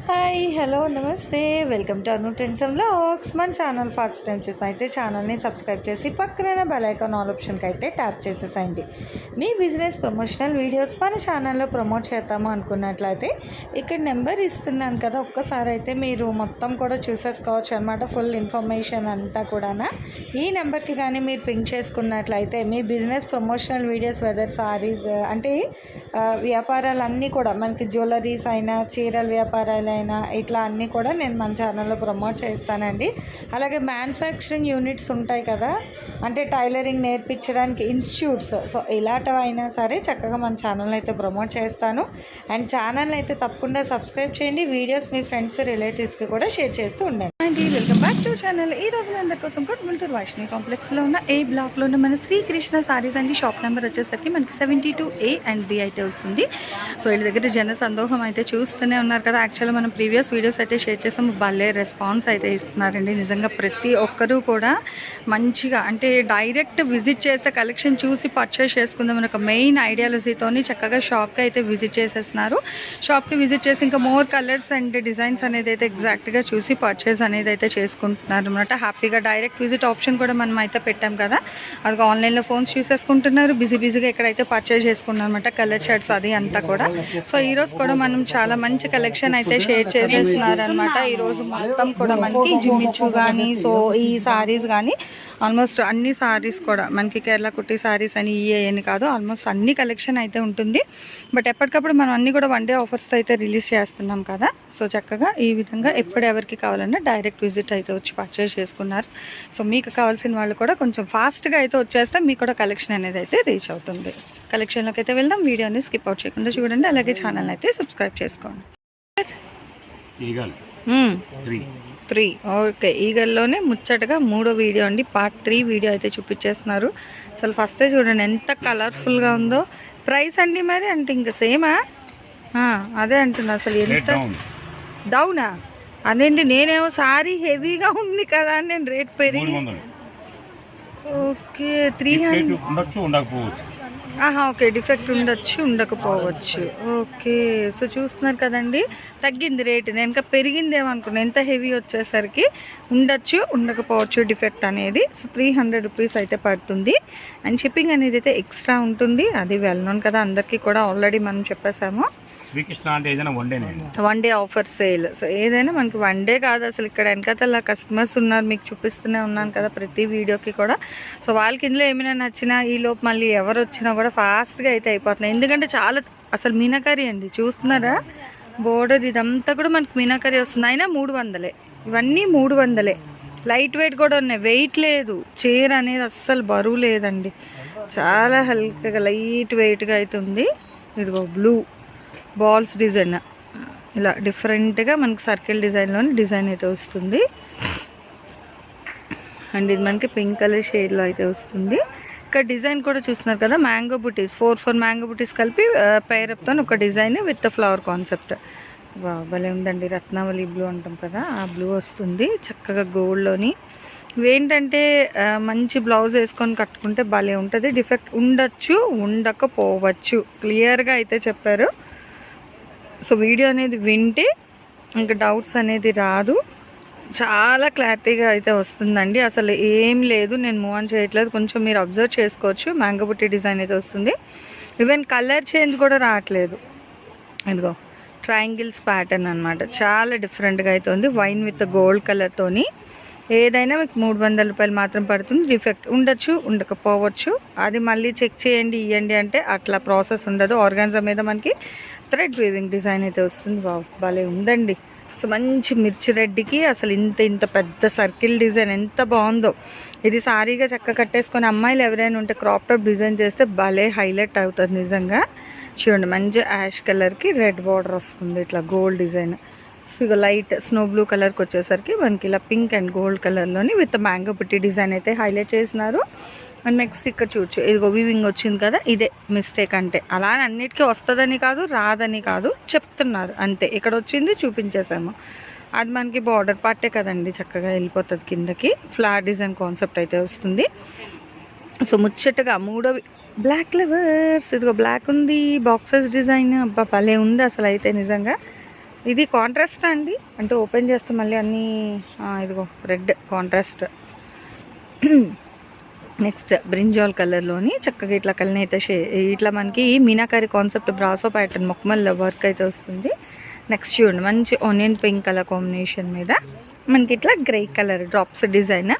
Hi hello నమస్తే welcome to Anu trends vlogs. మన channel first time చూసి అయితే ఛానల్ని సబ్స్క్రైబ్ చేసి పక్కన బెల్ ఐకాన్ ఆల్ ఆప్షన్కి అయితే ట్యాప్ చేసేసేయండి. మీ బిజినెస్ ప్రమోషనల్ వీడియోస్ మన ఛానల్లో ప్రమోట్ చేద్దాము అనుకున్నట్లయితే ఇక్కడ నెంబర్ ఇస్తున్నాను కదా, ఒక్కసారి అయితే మీరు మొత్తం కూడా చూసేసుకోవచ్చు అనమాట. ఫుల్ ఇన్ఫర్మేషన్ అంతా కూడా ఈ నెంబర్కి కానీ మీరు పింక్ చేసుకున్నట్లయితే మీ business promotional videos whether saris అంటే వ్యాపారాలన్నీ కూడా మనకి జ్యువెలరీస్ అయినా చీరల వ్యాపారాలు అయినా ఇట్లా అన్నీ కూడా నేను మన ఛానల్లో ప్రమోట్ చేస్తానండి. అలాగే మ్యానుఫ్యాక్చరింగ్ యూనిట్స్ ఉంటాయి కదా, అంటే టైలరింగ్ నేర్పించడానికి ఇన్స్టిట్యూట్స్, సో ఇలాంటివైనా సరే చక్కగా మన ఛానల్ అయితే ప్రమోట్ చేస్తాను. అండ్ ఛానల్ అయితే తప్పకుండా సబ్స్క్రైబ్ చేయండి. వీడియోస్ మీ ఫ్రెండ్స్ రిలేటివ్స్కి కూడా షేర్ చేస్తూ ఉండండి. Welcome back to channel. ఈ రోజు మీ అందరి కోసం కూడా గుంటూరు వైష్ణవి కాంప్లెక్స్లో ఉన్న ఏ బ్లాక్లో ఉన్న మన శ్రీకృష్ణ సారీస్ అండి. షాప్ నెంబర్ వచ్చేసరికి మనకి 72A and B అయితే వస్తుంది. సో వీళ్ళ దగ్గర జన సందోహం అయితే చూస్తూనే ఉన్నారు కదా. యాక్చువల్గా మనం ప్రీవియస్ వీడియోస్ అయితే షేర్ చేసాము, భలే రెస్పాన్స్ అయితే ఇస్తున్నారండి. నిజంగా ప్రతి ఒక్కరూ కూడా మంచిగా అంటే డైరెక్ట్ విజిట్ చేస్తే కలెక్షన్ చూసి పర్చేస్ చేసుకుందాం అని ఒక మెయిన్ ఐడియాలజీతోని చక్కగా షాప్కి అయితే విజిట్ చేసేస్తున్నారు. షాప్కి విజిట్ చేసి ఇంకా మోర్ కలర్స్ అండ్ డిజైన్స్ అనేది అయితే ఎగ్జాక్ట్గా చూసి పర్చేస్ అనేది అయితే చేసుకుంటున్నారు అనమాట. హ్యాపీగా డైరెక్ట్ విజిట్ ఆప్షన్ కూడా మనం అయితే పెట్టాం కదా, అది ఆన్లైన్లో ఫోన్స్ చూసేసుకుంటున్నారు. బిజీగా ఇక్కడైతే పర్చేస్ చేసుకున్నాం అనమాట, కలర్ షర్ట్స్ అది అంతా కూడా. సో ఈరోజు కూడా మనం చాలా మంచి కలెక్షన్ అయితే షేర్ చేసేస్తున్నారు అనమాట. ఈరోజు మొత్తం కూడా మనకి జిమ్మిచ్చు కానీ సో ఈ సారీస్ కానీ ఆల్మోస్ట్ అన్ని సారీస్ కూడా మనకి కేరళ కుట్టి సారీస్ అని అని కాదు, ఆల్మోస్ట్ అన్ని కలెక్షన్ అయితే ఉంటుంది. బట్ ఎప్పటికప్పుడు మనం అన్నీ కూడా వన్ డే ఆఫర్స్ అయితే రిలీజ్ చేస్తున్నాం కదా. సో చక్కగా ఈ విధంగా ఎప్పుడు ఎవరికి కావాలన్నా డైరెక్ట్ విజిట్ అయితే వచ్చి పర్చేస్ చేసుకున్నారు. సో మీకు కావాల్సిన వాళ్ళు కూడా కొంచెం ఫాస్ట్గా అయితే వచ్చేస్తే మీకు కూడా కలెక్షన్ అనేది అయితే రీచ్ అవుతుంది. కలెక్షన్లోకి అయితే వెళ్దాం. వీడియోని స్కిప్ అవుట్ చేయకుండా చూడండి, అలాగే ఛానల్ అయితే సబ్స్క్రైబ్ చేసుకోండి. 3 ఓకే, ఈగల్లోనే ముచ్చటగా 3వ వీడియో అండి. పార్ట్ 3 వీడియో అయితే చూపించేస్తున్నారు. అసలు ఫస్టే చూడండి ఎంత కలర్ఫుల్గా ఉందో. ప్రైస్ అండి మరి అంటే ఇంకా సేమా? అదే అంటున్నా, అసలు ఎంత డౌనా అదేంటి. నేనేమో సారీ హెవీగా ఉంది కదా అని నేను రేట్ పెరిగి ఓకే 300. ఓకే, డిఫెక్ట్ ఉండొచ్చు ఉండకపోవచ్చు. ఓకే, సో చూస్తున్నారు కదండి, తగ్గింది రేటు. నేను ఇంకా పెరిగిందేమో అనుకున్నాను. ఎంత హెవీ వచ్చేసరికి ఉండొచ్చు ఉండకపోవచ్చు డిఫెక్ట్ అనేది. సో 300 రూపీస్ అయితే పడుతుంది. అండ్ షిప్పింగ్ అనేది అయితే ఎక్స్ట్రా ఉంటుంది. అది వెల్ నోన్ కదా, అందరికీ కూడా ఆల్రెడీ మనం చెప్పేసాము. శ్రీకృష్ణ అంటే ఏదైనా one day offer sale. So ఏదైనా మనకి వన్ డే కాదు, అసలు ఇక్కడ వెనకాల కస్టమర్స్ ఉన్నారు, మీకు చూపిస్తూనే ఉన్నాను కదా ప్రతి వీడియోకి కూడా. సో వాళ్ళకి ఇందులో ఏమైనా నచ్చినా ఈ లోపు మళ్ళీ ఎవరు వచ్చినా కూడా ఫాస్ట్గా అయితే అయిపోతున్నాయి. ఎందుకంటే చాలా అసలు మీనాకరీ అండి, చూస్తున్నారా బోర్డర్ ఇదంతా కూడా మనకి మీనాకరీ వస్తుంది. అయినా 300, ఇవన్నీ 300. లైట్ వెయిట్ కూడా ఉన్నాయి, వెయిట్ లేదు. చీర అనేది అస్సలు బరువు లేదండి, చాలా హల్కగా లైట్ వెయిట్గా అయితే ఉంది. ఇదిగో బ్లూ బాల్స్ డిజైన్, ఇలా డిఫరెంట్గా మనకి సర్కిల్ డిజైన్లోని డిజైన్ అయితే వస్తుంది. అండ్ ఇది మనకి పింక్ కలర్ షేడ్లో అయితే వస్తుంది. ఇక్కడ డిజైన్ కూడా చూస్తున్నారు కదా, మ్యాంగో బుటీస్ 4 మ్యాంగో బుటీస్ కలిపి పైరప్తో ఒక డిజైన్ విత్ ఫ్లవర్ కాన్సెప్ట్. భలే ఉందండి. రత్నావళి బ్లూ అంటాం కదా, ఆ బ్లూ వస్తుంది చక్కగా గోల్డ్లోని. ఇవేంటంటే మంచి బ్లౌజ్ వేసుకొని కట్టుకుంటే భలే ఉంటుంది. డిఫెక్ట్ ఉండొచ్చు ఉండకపోవచ్చు, క్లియర్గా అయితే చెప్పారు. సో వీడియో అనేది వింటే ఇంకా డౌట్స్ అనేది రాదు, చాలా క్లారిటీగా అయితే వస్తుందండి. అసలు ఏం లేదు, నేను మూవ్ ఆన్ చేయట్లేదు, కొంచెం మీరు అబ్జర్వ్ చేసుకోవచ్చు. మ్యాంగో బుట్టి డిజైన్ అయితే వస్తుంది. ఈవెన్ కలర్ చేంజ్ కూడా రావట్లేదు. ఇదిగో ట్రయాంగిల్స్ ప్యాటర్న్ అనమాట, చాలా డిఫరెంట్గా అయితే ఉంది. వైన్ విత్ గోల్డ్ కలర్తోని. ఏదైనా మీకు 300 రూపాయలు మాత్రం పడుతుంది. డిఫెక్ట్ ఉండొచ్చు ఉండకపోవచ్చు, అది మళ్ళీ చెక్ చేయండి ఇవ్వండి అంటే అట్లా ప్రాసెస్ ఉండదు. ఆర్గాన్జా మీద మనకి థ్రెడ్ వీవింగ్ డిజైన్ అయితే వస్తుంది. భలే ఉందండి. సో మంచి మిర్చి రెడ్డికి అసలు ఇంత పెద్ద సర్కిల్ డిజైన్ ఎంత బాగుందో. ఇది సారీగా చక్క కట్టేసుకొని అమ్మాయిలు ఎవరైనా ఉంటే క్రాప్ టాప్ డిజైన్ చేస్తే భలే హైలైట్ అవుతుంది నిజంగా. చూడండి, మంచి యాష్ కలర్కి రెడ్ బార్డర్ వస్తుంది, ఇట్లా గోల్డ్ డిజైన్. ఇక లైట్ స్నో బ్లూ కలర్కి వచ్చేసరికి మనకి ఇలా పింక్ అండ్ గోల్డ్ కలర్లోని విత్ మ్యాంగో పుట్టి డిజైన్ అయితే హైలైట్ చేసినారు. అండ్ నెక్స్ట్ ఇక్కడ చూడొచ్చు, ఇదిగో వీవింగ్ వచ్చింది కదా, ఇదే మిస్టేక్. అంటే అలా అన్నిటికీ వస్తుందని కాదు రాదని కాదు చెప్తున్నారు అంతే. ఇక్కడ వచ్చింది చూపించేసాము, అది మనకి బార్డర్ పార్టే కదండి, చక్కగా వెళ్ళిపోతుంది కిందకి. ఫ్లవర్ డిజైన్ కాన్సెప్ట్ అయితే వస్తుంది. సో ముచ్చటగా 3వ బ్లాక్ లవర్స్, ఇదిగో బ్లాక్ ఉంది, బాక్సెస్ డిజైన్. అబ్బా భలే ఉంది అసలు అయితే నిజంగా. ఇది కాంట్రాస్ట్ అండి, అంటే ఓపెన్ చేస్తే మళ్ళీ అన్నీ ఇదిగో రెడ్ కాంట్రాస్ట్. నెక్స్ట్ బ్రింజాల్ కలర్లోని చక్కగా ఇట్లా కలర్ అయితే ఇట్లా మనకి మీనాకారి కాన్సెప్ట్ బ్రాసో ప్యాటర్న్ మొక్కమల్ల వర్క్ అయితే వస్తుంది. నెక్స్ట్ చూడండి మంచి ఆనియన్ పింక్ కలర్ కాంబినేషన్ మీద మనకి ఇట్లా గ్రే కలర్ డ్రాప్స్ డిజైన్.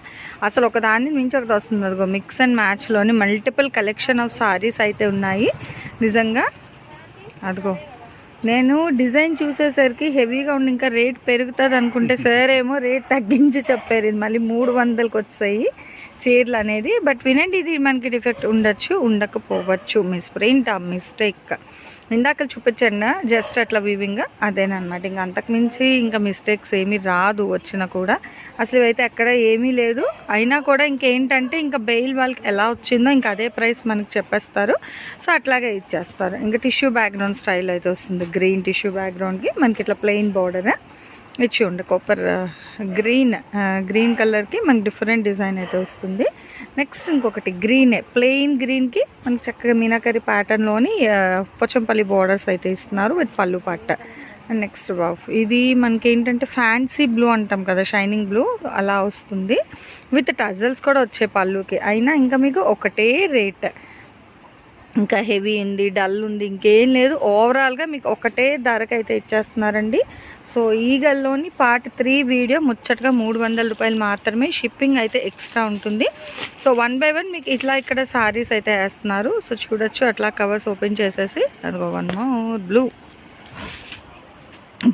అసలు ఒక దాన్ని మించి ఒకటి వస్తుంది. అదిగో మిక్స్ అండ్ మ్యాచ్లోని మల్టిపుల్ కలెక్షన్ ఆఫ్ సారీస్ అయితే ఉన్నాయి నిజంగా. అదిగో నేను డిజైన్ చూసేసరికి హెవీగా ఉండి ఇంకా రేట్ పెరుగుతుంది అనుకుంటే సార్ ఏమో రేట్ తగ్గించి చెప్పారు. ఇది మళ్ళీ 300కి వచ్చాయి చీరలు అనేది. బట్ వినండి, ఇది మనకి డిఫెక్ట్ ఉండొచ్చు, ఉండకపోవచ్చు, మిస్ప్రింట్ మిస్టేక్. ఇందాక చూపించండి జస్ట్ అట్లా వీవింగ్ అదేనమాట. ఇంకా అంతకుమించి ఇంకా మిస్టేక్స్ ఏమీ రాదు వచ్చినా కూడా. అసలు అయితే ఎక్కడ ఏమీ లేదు. అయినా కూడా ఇంకేంటంటే ఇంకా బెయిల్ వాళ్ళకి ఎలా వచ్చిందో ఇంకా అదే ప్రైస్ మనకి చెప్పేస్తారు. సో అట్లాగే ఇచ్చేస్తారు. ఇంకా టిష్యూ బ్యాక్గ్రౌండ్ స్టైల్ అయితే వస్తుంది. గ్రీన్ టిష్యూ బ్యాక్గ్రౌండ్కి మనకి ఇట్లా ప్లెయిన్ బార్డర్ ఇచ్చి ఉండే కాపర్ గ్రీన్ కలర్కి మనకి డిఫరెంట్ డిజైన్ అయితే వస్తుంది. నెక్స్ట్ ఇంకొకటి గ్రీనే ప్లెయిన్ గ్రీన్కి మనకి చక్కగా మీనాకరి ప్యాటర్న్లోని పోచంపల్లి బార్డర్స్ అయితే ఇస్తున్నారు విత్ పళ్ళు పట్ట. అండ్ నెక్స్ట్ ఇది మనకి ఏంటంటే ఫ్యాన్సీ బ్లూ అంటాం కదా, షైనింగ్ బ్లూ అలా వస్తుంది విత్ టజల్స్ కూడా వచ్చే పళ్ళుకి. అయినా ఇంకా మీకు ఒకటే రేట్, ఇంకా హెవీ ఉంది, డల్ ఉంది, ఇంకేం లేదు. ఓవరాల్గా మీకు ఒకటే ధరకైతే ఇచ్చేస్తున్నారండి. సో ఈగల్లోని పార్ట్ 3 వీడియో ముచ్చటగా 300 రూపాయలు మాత్రమే. షిప్పింగ్ అయితే ఎక్స్ట్రా ఉంటుంది. సో 1 బై 1 మీకు ఇట్లా ఇక్కడ సారీస్ అయితే వేస్తున్నారు. సో చూడొచ్చు అట్లా కవర్స్ ఓపెన్ చేసేసి అదిగో వన్ మోర్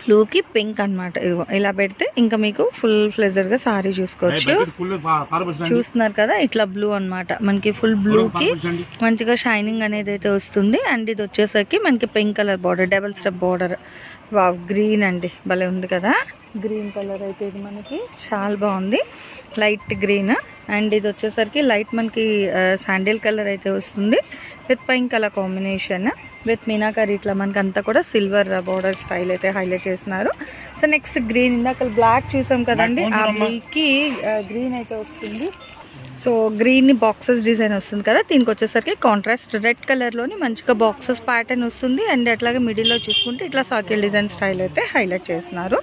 బ్లూకి పింక్ అనమాట. ఇదిగో ఇలా పెడితే ఇంకా మీకు ఫుల్ ఫ్లెజర్గా సారీ చూసుకోవచ్చు. చూస్తున్నారు కదా ఇట్లా బ్లూ అనమాట. మనకి ఫుల్ బ్లూకి మంచిగా షైనింగ్ అనేది అయితే వస్తుంది. అండ్ ఇది వచ్చేసరికి మనకి pink colour border, double step border. Wow green అండి, భలే ఉంది కదా. గ్రీన్ కలర్ అయితే ఇది మనకి చాలా బాగుంది, లైట్ గ్రీన్. అండ్ ఇది వచ్చేసరికి లైట్ మనకి శాండిల్ కలర్ అయితే వస్తుంది with pink colour combination with meenakari. ఇట్లా మనకి అంతా కూడా సిల్వర్ బార్డర్ స్టైల్ అయితే హైలైట్ చేస్తున్నారు. సో నెక్స్ట్ గ్రీన్, ఇందాక బ్లాక్ చూసాం కదండి, ఆ బ్లాక్కి గ్రీన్ అయితే వస్తుంది. సో గ్రీన్ బాక్సెస్ డిజైన్ వస్తుంది కదా, దీనికి వచ్చేసరికి కాంట్రాస్ట్ రెడ్ కలర్లోని మంచిగా బాక్సెస్ ప్యాటర్న్ వస్తుంది. అండ్ అట్లాగే మిడిల్లో చూసుకుంటే ఇట్లా సర్కిల్ డిజైన్ స్టైల్ అయితే హైలైట్ చేస్తున్నారు.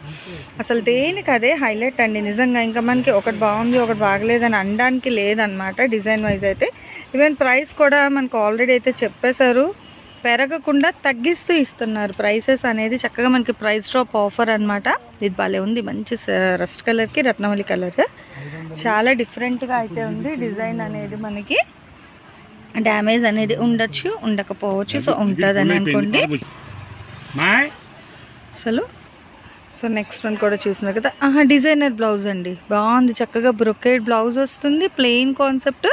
అసలు దేనికి అదే హైలైట్ అండి నిజంగా. ఇంకా మనకి ఒకటి బాగుంది ఒకటి బాగలేదని అనడానికి లేదనమాట డిజైన్ వైజ్ అయితే. ఈవెన్ ప్రైస్ కూడా మనకు ఆల్రెడీ అయితే చెప్పేశారు, పెరగకుండా తగ్గిస్తూ ఇస్తున్నారు ప్రైసెస్ అనేది. చక్కగా మనకి ప్రైస్ డ్రాప్ ఆఫర్ అనమాట. ఇది భలే ఉంది, మంచి రస్ట్ కలర్కి రత్నవళి కలర్ చాలా డిఫరెంట్గా అయితే ఉంది. డిజైన్ అనేది మనకి డ్యామేజ్ అనేది ఉండొచ్చు, ఉండకపోవచ్చు. సో ఉంటుందని అనుకోండి అసలు. సో నెక్స్ట్ వన్ కూడా చూస్తున్నారు కదా, డిజైనర్ బ్లౌజ్ అండి, బాగుంది. చక్కగా బ్రొకేడ్ బ్లౌజ్ వస్తుంది, ప్లెయిన్ కాన్సెప్ట్.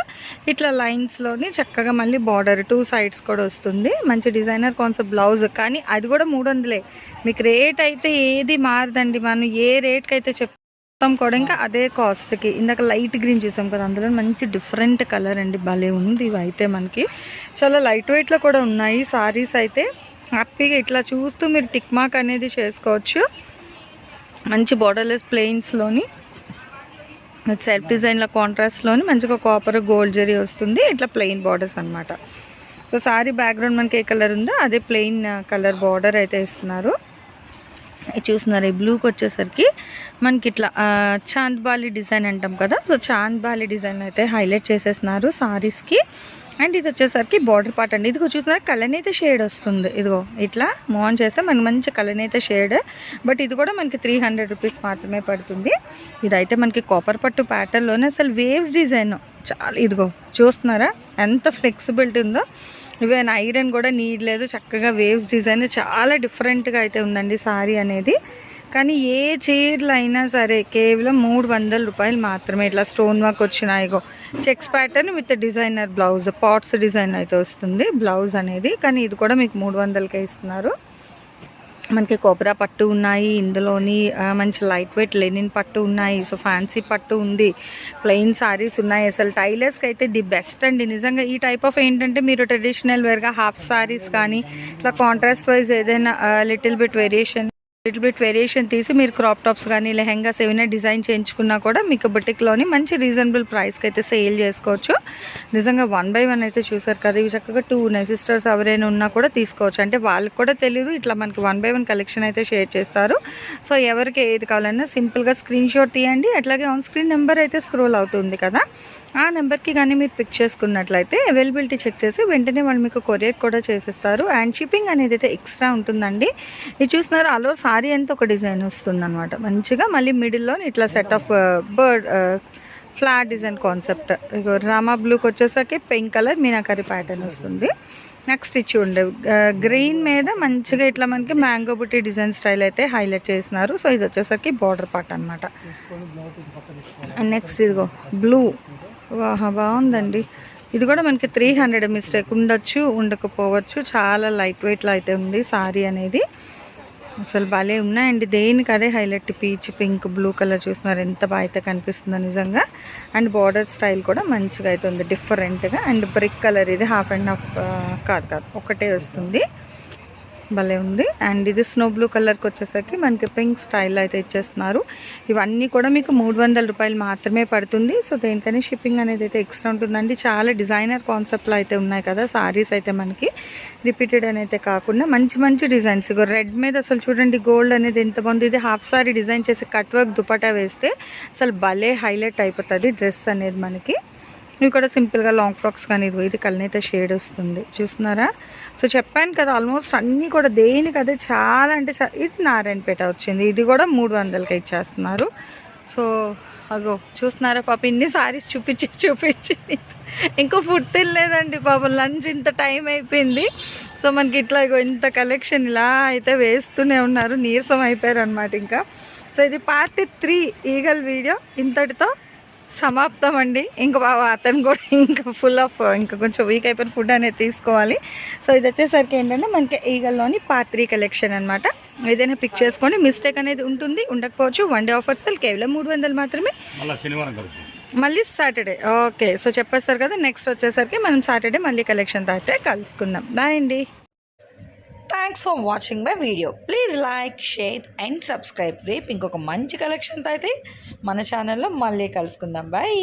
ఇట్లా లైన్స్లోని చక్కగా మళ్ళీ బార్డర్ 2 సైడ్స్ కూడా వస్తుంది. మంచి డిజైనర్ కాన్సెప్ట్ బ్లౌజ్. కానీ అది కూడా 300. మీకు రేట్ అయితే ఏది మారదండి. మనం ఏ రేట్కి అయితే చెప్తాం కూడా ఇంకా అదే కాస్ట్కి. ఇందాక లైట్ గ్రీన్ చూసాం కదా, అందులో మంచి డిఫరెంట్ కలర్ అండి, భలే ఉంది. ఇవి అయితే మనకి చాలా లైట్ వెయిట్లో కూడా ఉన్నాయి సారీస్ అయితే. హ్యాపీగా ఇట్లా చూస్తూ మీరు టిక్ మార్క్ అనేది చేసుకోవచ్చు. మంచి బార్డర్లెస్ ప్లెయిన్స్లోని సెల్ఫ్ డిజైన్లో కాంట్రాస్ట్లోని మంచిగా కాపర్ గోల్డ్ జరీ వస్తుంది. ఇట్లా ప్లెయిన్ బార్డర్స్ అనమాట. సో సారీ బ్యాక్గ్రౌండ్ మనకి ఏ కలర్ ఉందో అదే ప్లెయిన్ కలర్ బార్డర్ అయితే ఇస్తున్నారు. చూస్తున్నారు ఈ బ్లూకి వచ్చేసరికి మనకి ఇట్లా చాంద్బాలి డిజైన్ అంటాం కదా, సో చాంద్బాలి డిజైన్ అయితే హైలైట్ చేసేస్తున్నారు సారీస్కి. అండ్ ఇది వచ్చేసరికి బార్డర్ పార్ట్ అండి. ఇదిగో చూసినారు కలనైతే షేడ్ వస్తుంది. ఇదిగో ఇట్లా మూవ్ ఆన్ చేస్తే మనకి మంచి కలనైతే షేడ్. బట్ ఇది కూడా మనకి 300 రూపీస్ మాత్రమే పడుతుంది. ఇదైతే మనకి కాపర్ పట్టు ప్యాటర్న్లోనే అసలు వేవ్స్ డిజైన్ చాలా. ఇదిగో చూస్తున్నారా ఎంత ఫ్లెక్సిబిలిటీ ఉందో. ఈవెన్ ఐరన్ కూడా నీడ్ లేదు, చక్కగా వేవ్స్ డిజైన్ చాలా డిఫరెంట్గా అయితే ఉందండి సారీ అనేది. కానీ ఏ చీరలు అయినా సరే కేవలం 300 రూపాయలు మాత్రమే. ఇట్లా స్టోన్ వర్క్ వచ్చిన ఇగో checks pattern with designer blouse, pots design అయితే వస్తుంది బ్లౌజ్ అనేది. కానీ ఇది కూడా మీకు 300కే ఇస్తున్నారు. మనకి కోబ్రా పట్టు ఉన్నాయి, ఇందులోని మంచి లైట్ వెయిట్ లెనిన్ పట్టు ఉన్నాయి. సో ఫ్యాన్సీ పట్టు ఉంది, ప్లెయిన్ సారీస్ ఉన్నాయి. అసలు టైలర్స్కి అయితే ది బెస్ట్ అండి నిజంగా. ఈ టైప్ ఆఫ్ ఏంటంటే మీరు ట్రెడిషనల్ వేర్గా హాఫ్ సారీస్ కానీ ఇట్లా కాంట్రాస్ట్ వైజ్ ఏదైనా little bit variation little bit variation తీసి మీరు క్రాప్ టాప్స్ కానీ లెహెంగాస్ ఏమైనా డిజైన్ చేయించుకున్నా కూడా మీకు బుటిక్లోని మంచి రీజనబుల్ ప్రైస్కి అయితే సేల్ చేసుకోవచ్చు. నిజంగా 1 by 1 అయితే చూసారు కదా, ఇవి చక్కగా 2 సిస్టర్స్ ఎవరైనా ఉన్నా కూడా తీసుకోవచ్చు. అంటే వాళ్ళకి కూడా తెలియదు ఇట్లా మనకి 1 by 1 కలెక్షన్ అయితే షేర్ చేస్తారు. సో ఎవరికి ఏది కావాలన్నా సింపుల్గా స్క్రీన్ షాట్ తీయండి. అట్లాగే ఆన్ స్క్రీన్ నెంబర్ అయితే స్క్రోల్ అవుతుంది కదా, ఆ నెంబర్కి కానీ మీరు పిక్ చేసుకున్నట్లయితే అవైలబిలిటీ చెక్ చేసి వెంటనే వాళ్ళు మీకు కొరియర్ కూడా చేసేస్తారు. అండ్ షిప్పింగ్ అనేది అయితే ఎక్స్ట్రా ఉంటుందండి. ఇది చూస్తున్నారు అలో సారీ అంతా ఒక డిజైన్ వస్తుందన్నమాట మంచిగా. మళ్ళీ మిడిల్లో ఇట్లా set of bird flat design concept. ఇగో రామా బ్లూకి వచ్చేసరికి పింక్ కలర్ మీనాకరి ప్యాటర్న్ వస్తుంది. నెక్స్ట్ ఇచ్చి ఉండే గ్రీన్ మీద మంచిగా ఇట్లా మనకి మ్యాంగో బుట్టి డిజైన్ స్టైల్ అయితే హైలైట్ చేసినారు. సో ఇది వచ్చేసరికి బార్డర్ పార్ట్ అనమాట. అండ్ నెక్స్ట్ ఇదిగో బ్లూ, వాహా బాగుందండి. ఇది కూడా మనకి 300 మిస్టేక్ ఉండొచ్చు, ఉండకపోవచ్చు. చాలా లైట్ వెయిట్లో అయితే ఉంది సారీ అనేది. అసలు భలే ఉన్నాయండి. దేనికి అదే highlight. Peach, pink, blue colour చూస్తున్నారు ఎంత బాగా అయితే కనిపిస్తుందో నిజంగా. అండ్ బార్డర్ స్టైల్ కూడా మంచిగా అయితే ఉంది డిఫరెంట్గా. అండ్ బ్రిక్ కలర్ ఇది హాఫ్ అండ్ హాఫ్ కాదు ఒకటే వస్తుంది, భలే ఉంది. అండ్ ఇది స్నో బ్లూ కలర్కి వచ్చేసరికి మనకి పింక్ స్టైల్ అయితే ఇచ్చేస్తున్నారు. ఇవన్నీ కూడా మీకు 300 రూపాయలు మాత్రమే పడుతుంది. సో దేనికని షిప్పింగ్ అనేది అయితే ఎక్స్ట్రా ఉంటుందండి. చాలా డిజైనర్ కాన్సెప్ట్లో అయితే ఉన్నాయి కదా సారీస్ అయితే మనకి, రిపీటెడ్ అని అయితే కాకుండా మంచి మంచి డిజైన్స్. ఇగో రెడ్ మీద అసలు చూడండి గోల్డ్ అనేది ఎంత బాగుంది. ఇది హాఫ్ సారీ డిజైన్ చేసి కట్ వర్క్ దుపట్టా వేస్తే అసలు భలే హైలైట్ అయిపోతుంది డ్రెస్ అనేది మనకి. ఇవి కూడా సింపుల్గా లాంగ్ ఫ్రాక్స్ కానీ ఇది కలనైతే షేడ్ వస్తుంది చూస్తున్నారా. సో చెప్పాను కదా ఆల్మోస్ట్ అన్నీ కూడా దేనికి అదే చాలా అంటే ఇది నారాయణపేట వచ్చింది. ఇది కూడా 300కి ఇచ్చేస్తున్నారు. సో అగో చూస్తున్నారా పాప ఇన్ని సారీస్ చూపించి ఇంకో ఫుడ్ తినలేదండి పాపం. లంచ్ ఇంత టైం అయిపోయింది. సో మనకి ఇట్లా ఇగో ఇంత కలెక్షన్ ఇలా అయితే వేస్తూనే ఉన్నారు. నీరసం అయిపోయారు అనమాట ఇంకా. సో ఇది పార్ట్ 3 ఈగల్ వీడియో ఇంతటితో సమాప్తం అండి. ఇంకా బాబా అతను కూడా ఇంకా ఫుల్ ఆఫ్ ఇంకా కొంచెం వీక్ అయిపోయిన ఫుడ్ అనేది తీసుకోవాలి. సో ఇది వచ్చేసరికి ఏంటంటే మనకి ఈగల్లోని పార్ట్ 3 కలెక్షన్ అనమాట. ఏదైనా పిక్ చేసుకోండి. మిస్టేక్ అనేది ఉంటుంది, ఉండకపోవచ్చు. 1 డే ఆఫర్ సెల్ కేవలం 300 మాత్రమే. మళ్ళీ సాటర్డే ఓకే. సో చెప్పేస్తారు కదా, నెక్స్ట్ వచ్చేసరికి మనం సాటర్డే మళ్ళీ కలెక్షన్తో అయితే కలుసుకుందాం. బాయ్ అండి. Thanks for watching my video. Please like, share and subscribe. రేపు ఇంకొక మంచి కలెక్షన్తో అయితే మన ఛానల్లో మళ్ళీ కలుసుకుందాం. బాయ్.